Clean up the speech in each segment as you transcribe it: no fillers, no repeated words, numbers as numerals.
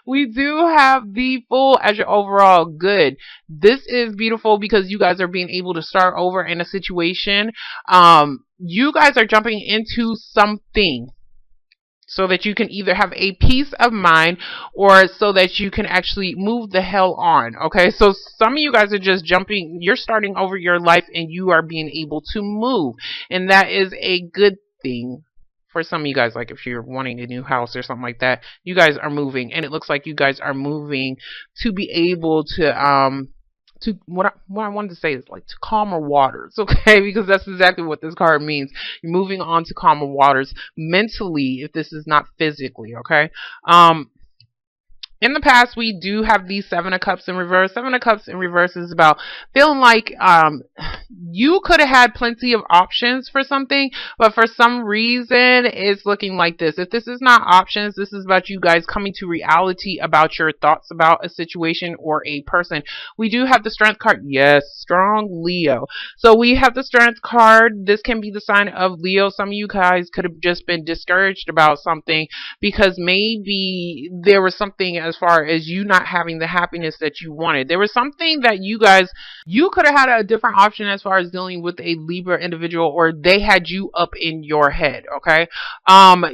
We do have the Fool as your overall good. This is beautiful because you guys are being able to start over in a situation. You guys are jumping into something so that you can either have a peace of mind or so that you can actually move the hell on. Okay, so some of you guys are just jumping, you're starting over your life and you are being able to move, and that is a good thing. For some of you guys, like if you're wanting a new house or something like that, you guys are moving, and it looks like you guys are moving to be able to what I wanted to say is like to calmer waters, okay? Because that's exactly what this card means. You're moving on to calmer waters mentally, if this is not physically, okay? In the past, we do have the Seven of Cups in reverse. Seven of Cups in reverse is about feeling like you could have had plenty of options for something, but for some reason, it's looking like this. If this is not options, this is about you guys coming to reality about your thoughts about a situation or a person. We do have the Strength card. Yes, strong Leo. So we have the Strength card. This can be the sign of Leo. Some of you guys could have just been discouraged about something because maybe there was something as far as you not having the happiness that you wanted. There was something that you could have had a different option as far as dealing with a Libra individual, or they had you up in your head, okay?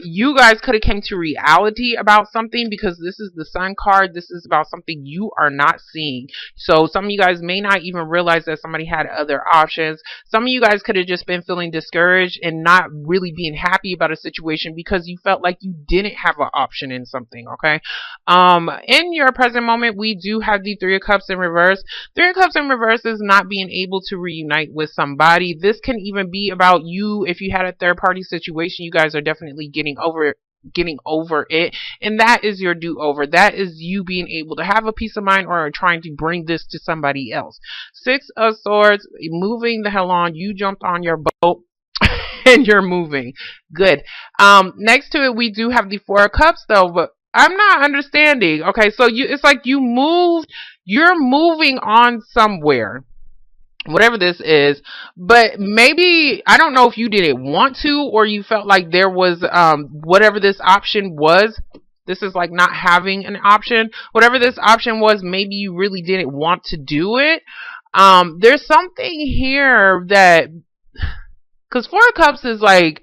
You guys could have came to reality about something because this is the Sun card. This is about something you are not seeing. So some of you guys may not even realize that somebody had other options. Some of you guys could have just been feeling discouraged and not really being happy about a situation because you felt like you didn't have an option in something, okay? In your present moment, we do have the Three of Cups in reverse. Three of Cups in reverse is not being able to reunite with somebody. This can even be about you. If you had a third party situation, you guys are definitely getting over it, and that is your do-over. That is you being able to have a peace of mind or trying to bring this to somebody else. Six of Swords, moving the hell on. You jumped on your boat and you're moving. Good. Next to it, we do have the Four of Cups though, but I'm not understanding. Okay, so it's like you're moving on somewhere, whatever this is, but maybe I don't know if you didn't want to or you felt like there was whatever this option was. This is like not having an option. Whatever this option was, maybe you really didn't want to do it. There's something here that, because Four of Cups is like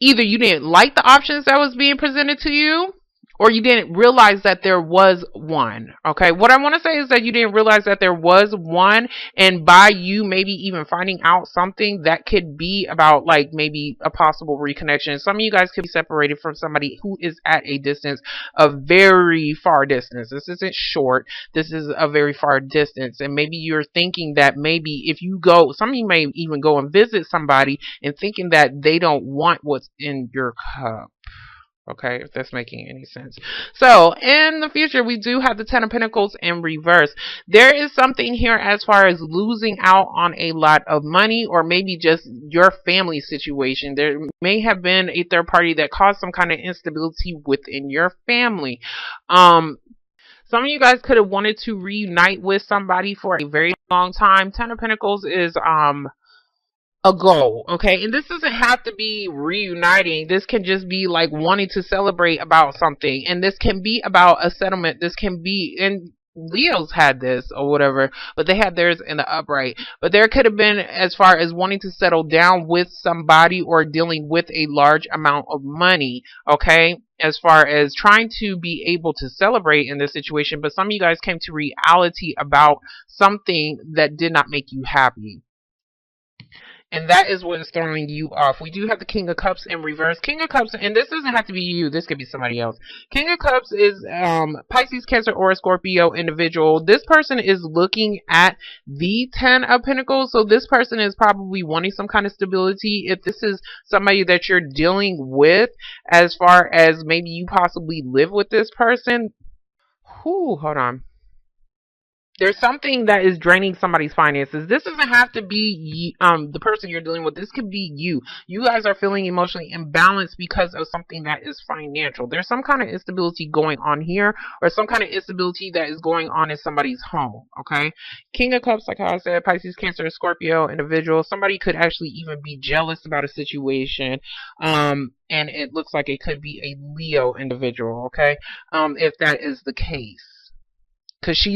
either you didn't like the options that was being presented to you, or you didn't realize that there was one. Okay, what I want to say is that you didn't realize that there was one, and by you maybe even finding out something that could be about like maybe a possible reconnection. Some of you guys could be separated from somebody who is at a distance, a very far distance. This isn't short, this is a very far distance, and maybe you're thinking that maybe if you go, some of you may even go and visit somebody and thinking that they don't want what's in your cup. Okay, if that's making any sense. So, in the future, we do have the Ten of Pentacles in reverse. There is something here as far as losing out on a lot of money, or maybe just your family situation. There may have been a third party that caused some kind of instability within your family. Some of you guys could have wanted to reunite with somebody for a very long time. Ten of Pentacles is a goal, okay? And this doesn't have to be reuniting. This can just be like wanting to celebrate about something, and this can be about a settlement. This can be, and Leo's had this or whatever, but they had theirs in the upright. But there could have been as far as wanting to settle down with somebody or dealing with a large amount of money, okay? As far as trying to be able to celebrate in this situation, but some of you guys came to reality about something that did not make you happy. And that is what is throwing you off. We do have the King of Cups in reverse. King of Cups, and this doesn't have to be you. This could be somebody else. King of Cups is Pisces, Cancer, or a Scorpio individual. This person is looking at the Ten of Pentacles. So this person is probably wanting some kind of stability. If this is somebody that you're dealing with, as far as maybe you possibly live with this person. Hold on. There's something that is draining somebody's finances. This doesn't have to be the person you're dealing with. This could be you. You guys are feeling emotionally imbalanced because of something that is financial. There's some kind of instability going on here, or some kind of instability that is going on in somebody's home. Okay, King of Cups, like how I said, Pisces, Cancer, Scorpio individual. Somebody could actually even be jealous about a situation. And it looks like it could be a Leo individual. Okay, if that is the case, because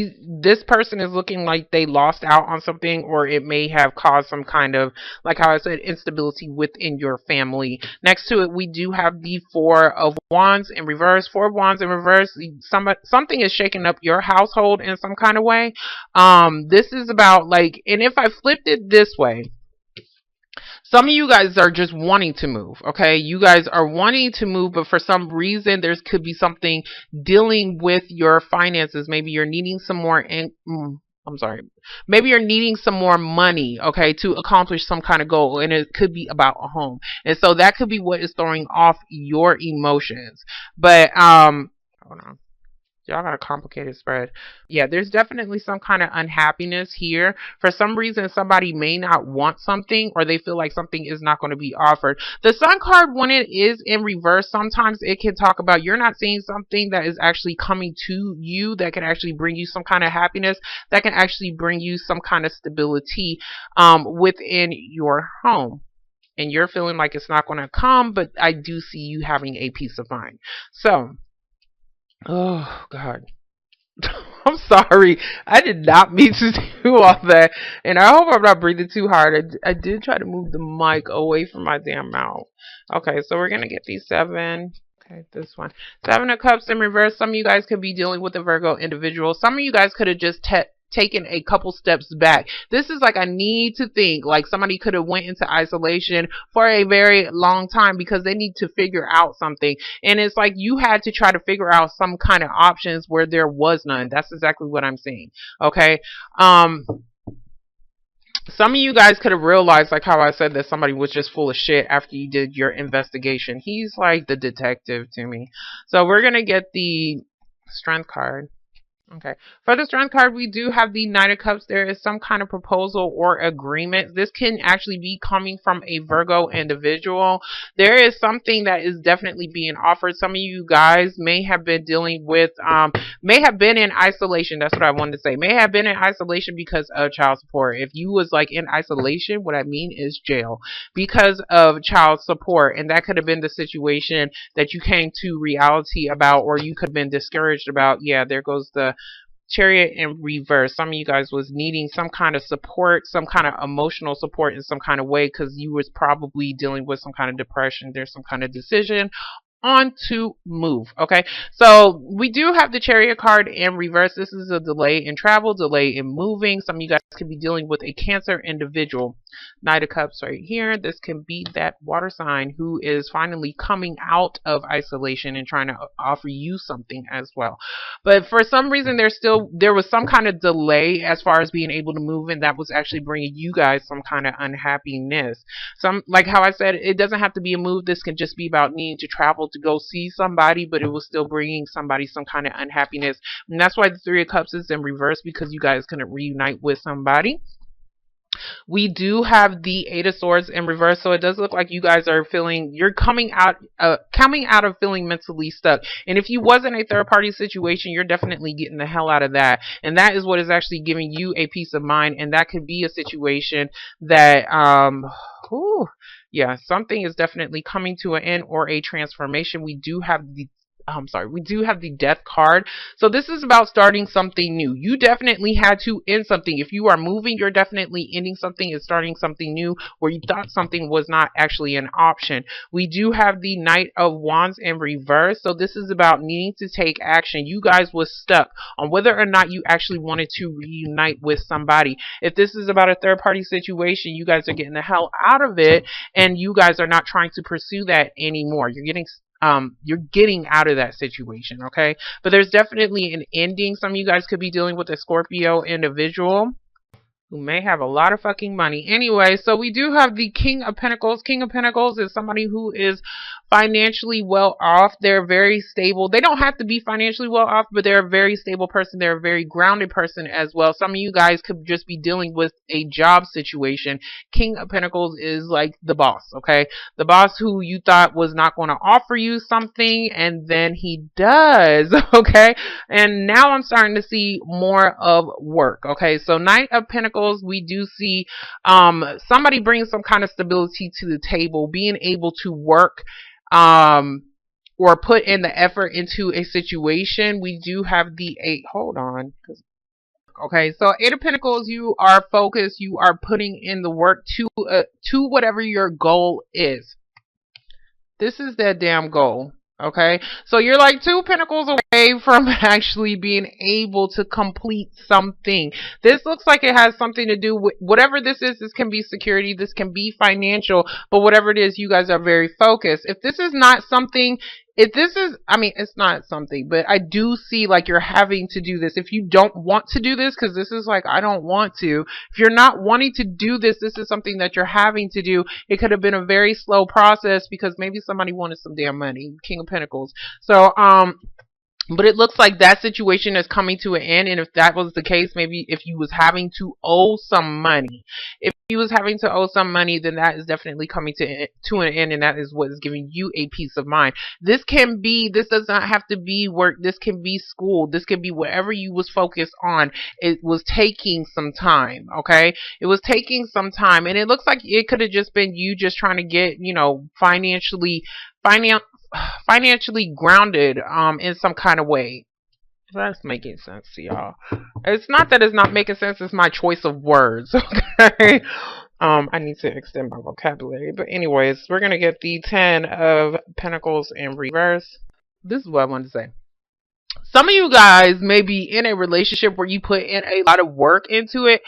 this person is looking like they lost out on something, or it may have caused some kind of, like how I said, instability within your family. Next to it, we do have the Four of Wands in reverse. Four of Wands in reverse. Something is shaking up your household in some kind of way. This is about, like, and if I flipped it this way, some of you guys are just wanting to move, okay? You guys are wanting to move, but for some reason, there could be something dealing with your finances. Maybe you're needing some more I'm sorry. Maybe you're needing some more money, okay, to accomplish some kind of goal, and it could be about a home. And so that could be what is throwing off your emotions. But hold on. Y'all got a complicated spread. Yeah, there's definitely some kind of unhappiness here. For some reason, somebody may not want something, or they feel like something is not going to be offered. The Sun card, when it is in reverse, sometimes it can talk about you're not seeing something that is actually coming to you that can actually bring you some kind of happiness, that can actually bring you some kind of stability within your home. And you're feeling like it's not going to come, but I do see you having a peace of mind. So, oh, God. I'm sorry. I did not mean to do all that. And I hope I'm not breathing too hard. I did try to move the mic away from my damn mouth. Okay, so we're going to get these 7. Okay, this one. 7 of Cups in reverse. Some of you guys could be dealing with a Virgo individual. Some of you guys could have just taken a couple steps back. This is like, I need to think, like somebody could have went into isolation for a very long time because they need to figure out something. And it's like you had to try to figure out some kind of options where there was none. That's exactly what I'm saying. Okay. Some of you guys could have realized, like how I said, that somebody was just full of shit after you did your investigation. He's like the detective to me. So we're going to get the Strength card. Okay. For the Strength card, we do have the Knight of Cups. There is some kind of proposal or agreement. This can actually be coming from a Virgo individual. There is something that is definitely being offered. Some of you guys may have been dealing with, may have been in isolation. That's what I wanted to say. May have been in isolation because of child support. If you was like in isolation, what I mean is jail because of child support. And that could have been the situation that you came to reality about, or you could have been discouraged about. Yeah, there goes the Chariot in reverse. Some of you guys was needing some kind of support, some kind of emotional support in some kind of way, because you was probably dealing with some kind of depression. There's some kind of decision on to move. Okay, so we do have the Chariot card in reverse. This is a delay in travel, delay in moving. Some of you guys could be dealing with a Cancer individual. Knight of Cups right here. This can be that water sign who is finally coming out of isolation and trying to offer you something as well. But for some reason, there was some kind of delay as far as being able to move, and that was actually bringing you guys some kind of unhappiness. Some, like how I said, it doesn't have to be a move. This can just be about needing to travel to go see somebody, but it was still bringing somebody some kind of unhappiness. And that's why the Three of Cups is in reverse, because you guys couldn't reunite with somebody. We do have the Eight of Swords in reverse, so it does look like you guys are feeling, you're coming out of feeling mentally stuck. And if you wasn't a third party situation, you're definitely getting the hell out of that. And that is what is actually giving you a peace of mind. And that could be a situation that yeah, something is definitely coming to an end or a transformation. We do have the Death card. So this is about starting something new. You definitely had to end something. If you are moving, you're definitely ending something and starting something new where you thought something was not actually an option. We do have the Knight of Wands in reverse. So this is about needing to take action. You guys was stuck on whether or not you actually wanted to reunite with somebody. If this is about a third party situation, you guys are getting the hell out of it, and you guys are not trying to pursue that anymore. You're getting out of that situation, okay? But there's definitely an ending. Some of you guys could be dealing with a Scorpio individual who may have a lot of fucking money. Anyway, so we do have the King of Pentacles. King of Pentacles is somebody who is financially well off. They're very stable. They don't have to be financially well off, but they're a very stable person. They're a very grounded person as well. Some of you guys could just be dealing with a job situation. King of Pentacles is like the boss, okay? The boss who you thought was not going to offer you something, and then he does, okay? And now I'm starting to see more of work, okay? So Knight of Pentacles, we do see somebody brings some kind of stability to the table, being able to work or put in the effort into a situation. We do have the 8. Hold on. Okay, so 8 of Pentacles, you are focused. You are putting in the work to whatever your goal is. This is that damn goal. Okay, so you're like 2 pentacles away from actually being able to complete something. This looks like it has something to do with whatever this is. This can be security, this can be financial, but whatever it is, you guys are very focused. If this is not something, if this is, I mean, it's not something, but I do see like you're having to do this. If you don't want to do this, because this is like, I don't want to. If you're not wanting to do this, this is something that you're having to do. It could have been a very slow process because maybe somebody wanted some damn money. King of Pentacles. So, but it looks like that situation is coming to an end. And if that was the case, maybe if you was having to owe some money, if you was having to owe some money, then that is definitely coming to an end. And that is what is giving you a peace of mind. This can be, this does not have to be work. This can be school. This can be whatever you was focused on. It was taking some time. Okay. It was taking some time. And it looks like it could have just been you just trying to get, you know, financially grounded in some kind of way. If that's making sense to y'all. It's not that it's not making sense, it's my choice of words. Okay. I need to extend my vocabulary. But anyways, we're gonna get the 10 of Pentacles in reverse. This is what I wanted to say. Some of you guys may be in a relationship where you put in a lot of work into it.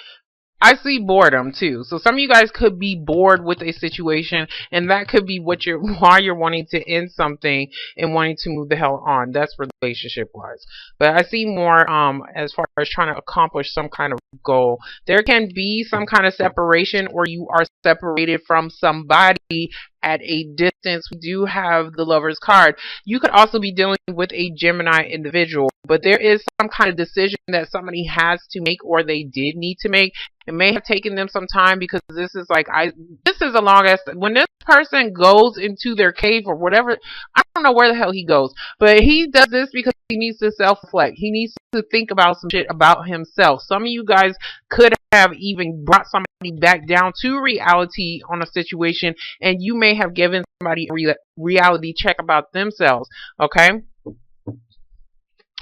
I see boredom too. So some of you guys could be bored with a situation, and that could be what why you're wanting to end something and wanting to move the hell on. That's relationship wise. But I see more as far as trying to accomplish some kind of goal. There can be some kind of separation, or you are separated from somebody at a distance. We do have the Lover's card. You could also be dealing with a Gemini individual, but there is some kind of decision that somebody has to make, or they did need to make. It may have taken them some time because this is like, this is a long ass, when this person goes into their cave or whatever, I don't know where the hell he goes, but he does this because he needs to self-reflect. He needs to think about some shit about himself. Some of you guys could have even brought somebody back down to reality on a situation, and you may have given somebody a reality check about themselves, okay?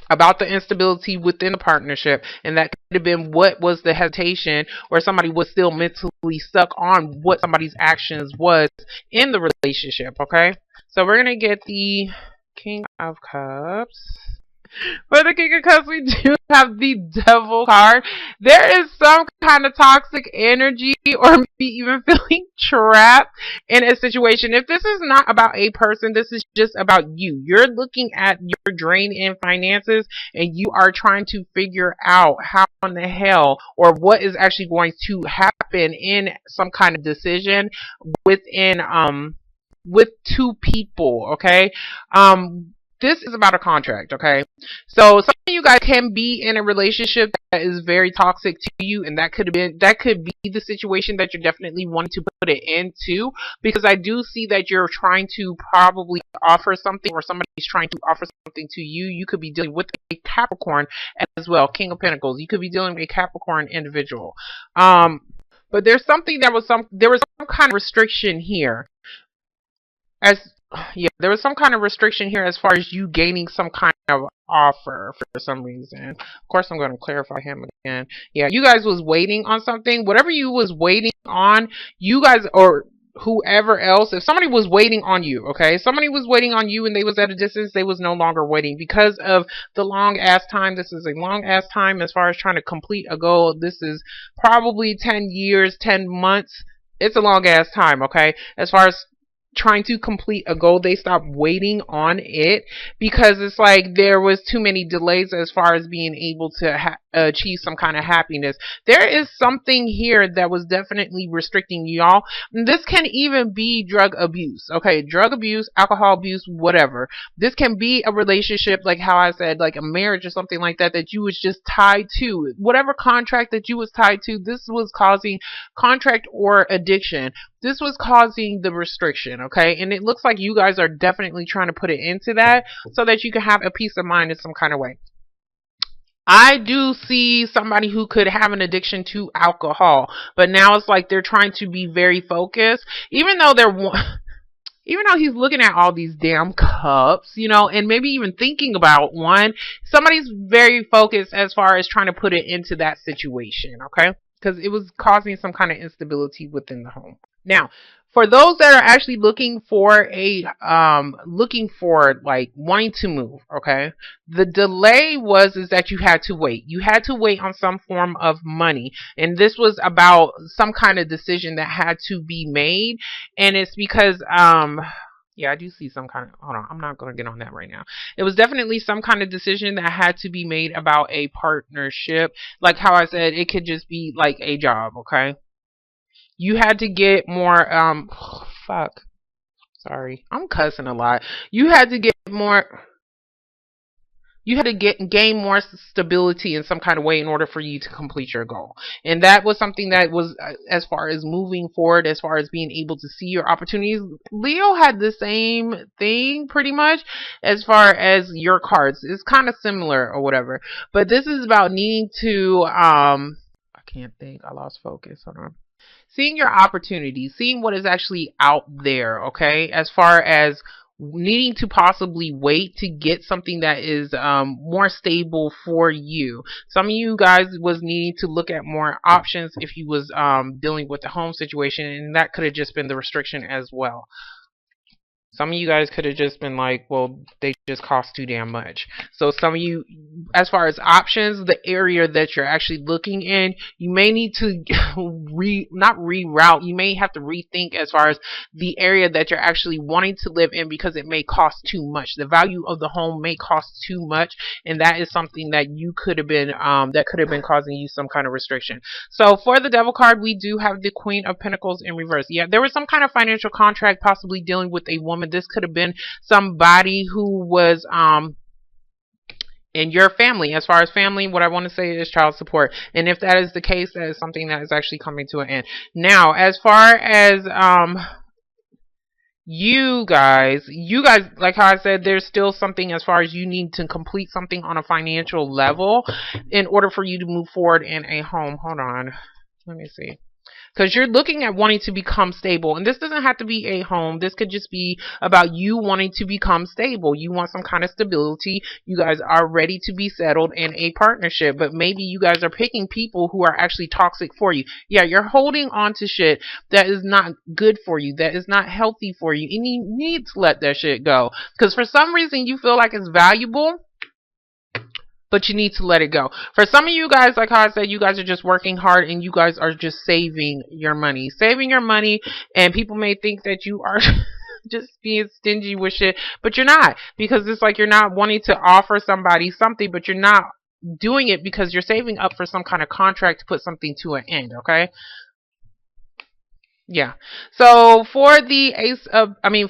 About the instability within the partnership, and that could have been what was the hesitation, or somebody was still mentally stuck on what somebody's actions was in the relationship, okay? So we're going to get the King of Cups. For the King of Cups, we do have the Devil card. There is some kind of toxic energy, or maybe even feeling trapped in a situation. If this is not about a person, this is just about you. You're looking at your drain in finances, and you are trying to figure out how in the hell, or what is actually going to happen in some kind of decision within with 2 people, okay? This is about a contract, okay? So some of you guys can be in a relationship that is very toxic to you, and that could be the situation that you're definitely wanting to put it into, because I do see that you're trying to probably offer something, or somebody's trying to offer something to you. You could be dealing with a Capricorn as well, King of Pentacles. You could be dealing with a Capricorn individual. But there was some kind of restriction here. There was some kind of restriction here as far as you gaining some kind of offer for some reason. Of course, I'm going to clarify him again. Yeah, you guys was waiting on something. Whatever you was waiting on, you guys, or whoever else, if somebody was waiting on you, okay? Somebody was waiting on you and they was at a distance, they was no longer waiting because of the long ass time. This is a long ass time as far as trying to complete a goal. This is probably 10 years, 10 months. It's a long ass time, okay? As far as trying to complete a goal, they stopped waiting on it because it's like there was too many delays as far as being able to achieve some kind of happiness. There is something here that was definitely restricting y'all. This can even be drug abuse. Okay, drug abuse, alcohol abuse, whatever. This can be a relationship, like how I said, like a marriage or something like that, that you was just tied to. Whatever contract that you was tied to, this was causing contract or addiction. This was causing the restriction, okay? And it looks like you guys are definitely trying to put it into that so that you can have a peace of mind in some kind of way. I do see somebody who could have an addiction to alcohol, but now it's like they're trying to be very focused, even though even though he's looking at all these damn cups, you know, and maybe even thinking about one, somebody's very focused as far as trying to put it into that situation, okay? Because it was causing some kind of instability within the home. Now, for those that are actually looking for like wanting to move, okay, the delay is that you had to wait. You had to wait on some form of money, and this was about some kind of decision that had to be made, and it's because yeah, I do see some kind of, hold on, I'm not going to get on that right now. It was definitely some kind of decision that had to be made about a partnership. Like how I said, it could just be like a job, okay? You had to get more, fuck. Sorry. I'm cussing a lot. You had to get more, you had to gain more stability in some kind of way in order for you to complete your goal. And that was something that was, as far as moving forward, as far as being able to see your opportunities. Leo had the same thing pretty much as far as your cards. It's kind of similar or whatever. But this is about needing to, I can't think. I lost focus. Hold on. Seeing your opportunities, seeing what is actually out there, okay, as far as needing to possibly wait to get something that is more stable for you. Some of you guys was needing to look at more options if you was dealing with the home situation, and that could have just been the restriction as well. Some of you guys could have just been like, well, they just cost too damn much. So some of you, as far as options, the area that you're actually looking in, you may need to not reroute. You may have to rethink as far as the area that you're actually wanting to live in, because it may cost too much. The value of the home may cost too much, and that is something that you could have been that could have been causing you some kind of restriction. So for the Devil card, we do have the Queen of Pentacles in reverse. Yeah, there was some kind of financial contract possibly dealing with a woman. This could have been somebody who was in your family. As far as family, what I want to say is child support. And if that is the case, that is something that is actually coming to an end. Now, as far as you guys, like how I said, there's still something as far as you need to complete something on a financial level in order for you to move forward in a home. Hold on. Let me see. Because you're looking at wanting to become stable. And this doesn't have to be a home. This could just be about you wanting to become stable. You want some kind of stability. You guys are ready to be settled in a partnership. But maybe you guys are picking people who are actually toxic for you. Yeah, you're holding on to shit that is not good for you. That is not healthy for you. And you need to let that shit go. Because for some reason you feel like it's valuable, but you need to let it go. For some of you guys, like how I said, you guys are just working hard and you guys are just saving your money. Saving your money, and people may think that you are just being stingy with shit, but you're not. Because it's like you're not wanting to offer somebody something, but you're not doing it because you're saving up for some kind of contract to put something to an end, okay? Yeah. So for the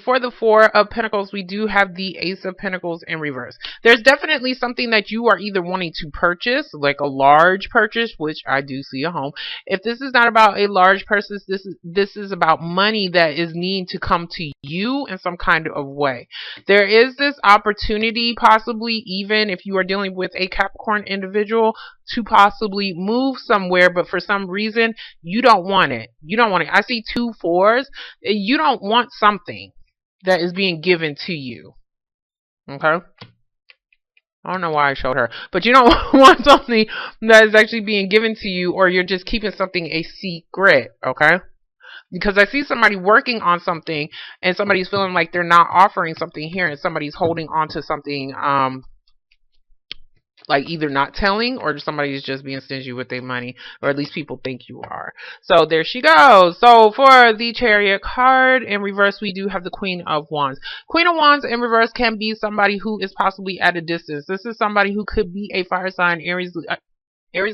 for the Four of Pentacles, we do have the Ace of Pentacles in reverse. There's definitely something that you are either wanting to purchase, like a large purchase, which I do see a home. If this is not about a large purchase, this is about money that is needing to come to you in some kind of way. There is this opportunity, possibly even if you are dealing with a Capricorn individual, to possibly move somewhere, but for some reason you don't want it. You don't want it. I see 2 4s. You don't want something that is being given to you. Okay? I don't know why I showed her, but you don't want something that is actually being given to you, or you're just keeping something a secret. Okay? Because I see somebody working on something and somebody's feeling like they're not offering something here, and somebody's holding on to something like either not telling or somebody's just being stingy with their money, or at least people think you are. So there she goes. So for the Chariot card in reverse, we do have the Queen of Wands. Queen of Wands in reverse can be somebody who is possibly at a distance. This is somebody who could be a fire sign, Aries,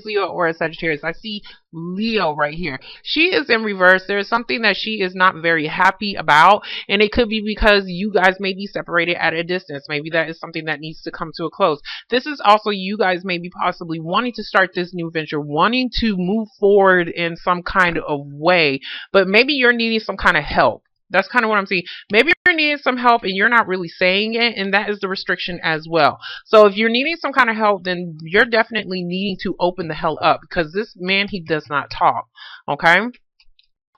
Leo, or a Sagittarius. I see Leo right here. She is in reverse. There's something that she is not very happy about, and it could be because you guys may be separated at a distance. Maybe that is something that needs to come to a close. This is also you guys maybe possibly wanting to start this new venture, wanting to move forward in some kind of way, but maybe you're needing some kind of help. That's kind of what I'm seeing. Maybe you're needing some help and you're not really saying it, and that is the restriction as well. So if you're needing some kind of help, then you're definitely needing to open the hell up, because this man, he does not talk, okay?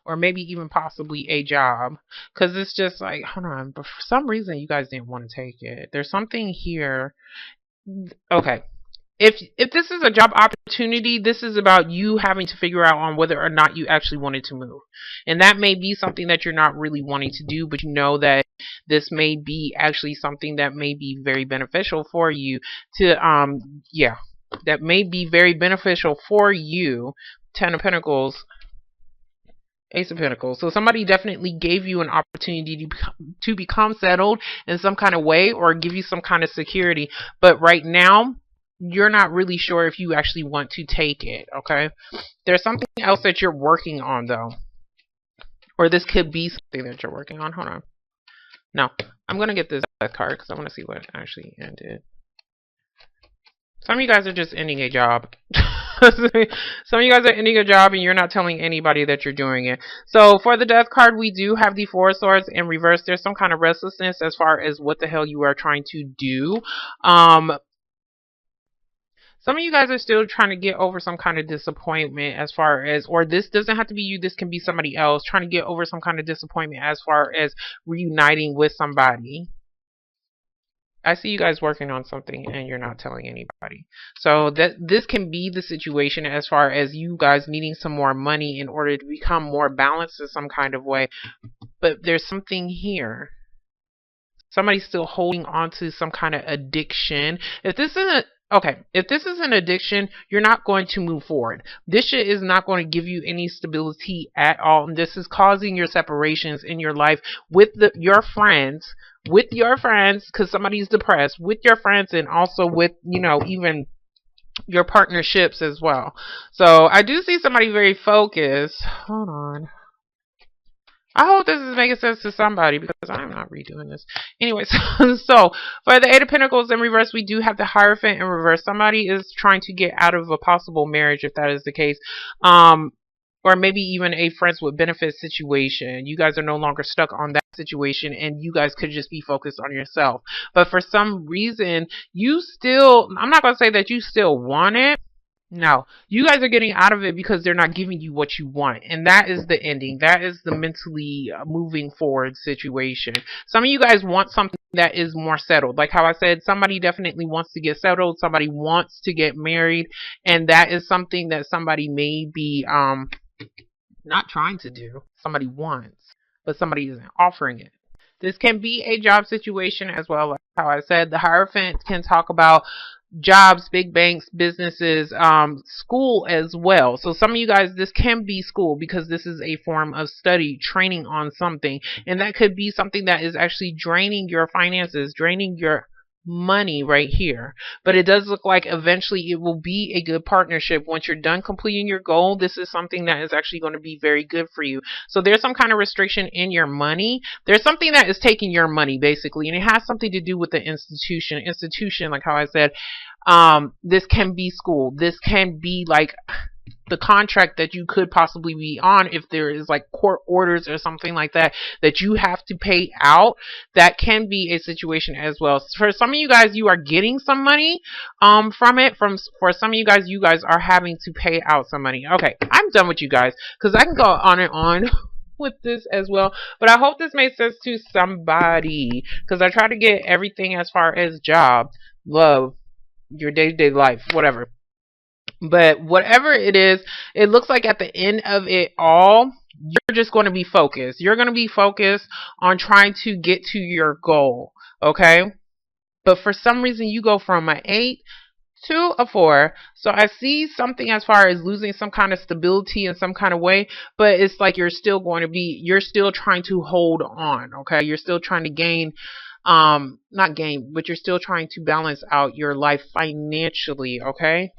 Or maybe even possibly a job, because it's just like, hold on, but for some reason you guys didn't want to take it. There's something here. Okay. If this is a job opportunity, this is about you having to figure out on whether or not you actually wanted to move. And that may be something that you're not really wanting to do, but you know that this may be actually something that may be very beneficial for you to, that may be very beneficial for you. 10 of Pentacles, Ace of Pentacles. So somebody definitely gave you an opportunity to become settled in some kind of way, or give you some kind of security. But right now, you're not really sure if you actually want to take it, okay? There's something else that you're working on, though. Or this could be something that you're working on. Hold on. No, I'm going to get this death card because I want to see what actually ended. Some of you guys are just ending a job. Some of you guys are ending a job and you're not telling anybody that you're doing it. So for the death card, we do have the Four of Swords in reverse. There's some kind of restlessness as far as what the hell you are trying to do. Some of you guys are still trying to get over some kind of disappointment as far as, or this doesn't have to be you, this can be somebody else, trying to get over some kind of disappointment as far as reuniting with somebody. I see you guys working on something and you're not telling anybody. So this can be the situation as far as you guys needing some more money in order to become more balanced in some kind of way. But there's something here. Somebody's still holding on to some kind of addiction. If this is an addiction, you're not going to move forward. This shit is not going to give you any stability at all. And this is causing your separations in your life with your friends, because somebody's depressed, with your friends, and also with, even your partnerships as well. So I do see somebody very focused. Hold on. I hope this is making sense to somebody, because I'm not redoing this. Anyways, so for the Eight of Pentacles in reverse, we do have the Hierophant in reverse. Somebody is trying to get out of a possible marriage, if that is the case. Or maybe even a friends with benefits situation. You guys are no longer stuck on that situation, and you guys could just be focused on yourself. But for some reason, I'm not going to say that you still want it. No, you guys are getting out of it because they're not giving you what you want. And that is the ending. That is the mentally moving forward situation. Some of you guys want something that is more settled. Like how I said, somebody definitely wants to get settled. Somebody wants to get married. And that is something that somebody may be not trying to do. Somebody wants, but somebody isn't offering it. This can be a job situation as well. Like how I said, the Hierophant can talk about jobs, big banks, businesses, school as well. So some of you guys, this can be school, because this is a form of study, training on something. And that could be something that is actually draining your finances, draining your money right here. But it does look like eventually it will be a good partnership. Once you're done completing your goal, this is something that is actually going to be very good for you. So there's some kind of restriction in your money. There's something that is taking your money, basically, and it has something to do with the institution, like how I said. This can be school. This can be like the contract that you could possibly be on, if there is like court orders or something like that that you have to pay out. That can be a situation as well. For some of you guys, you are getting some money from it. For some of you guys are having to pay out some money. Okay, I'm done with you guys, because I can go on and on with this as well, but I hope this made sense to somebody, because I try to get everything as far as job, love, your day-to-day life, whatever. But whatever it is, it looks like at the end of it all, you're just going to be focused. You're going to be focused on trying to get to your goal, okay? But for some reason, you go from an 8 Two, a four. So I see something as far as losing some kind of stability in some kind of way, but it's like you're still trying to hold on, okay? You're still trying to gain, not gain, but you're still trying to balance out your life financially, okay?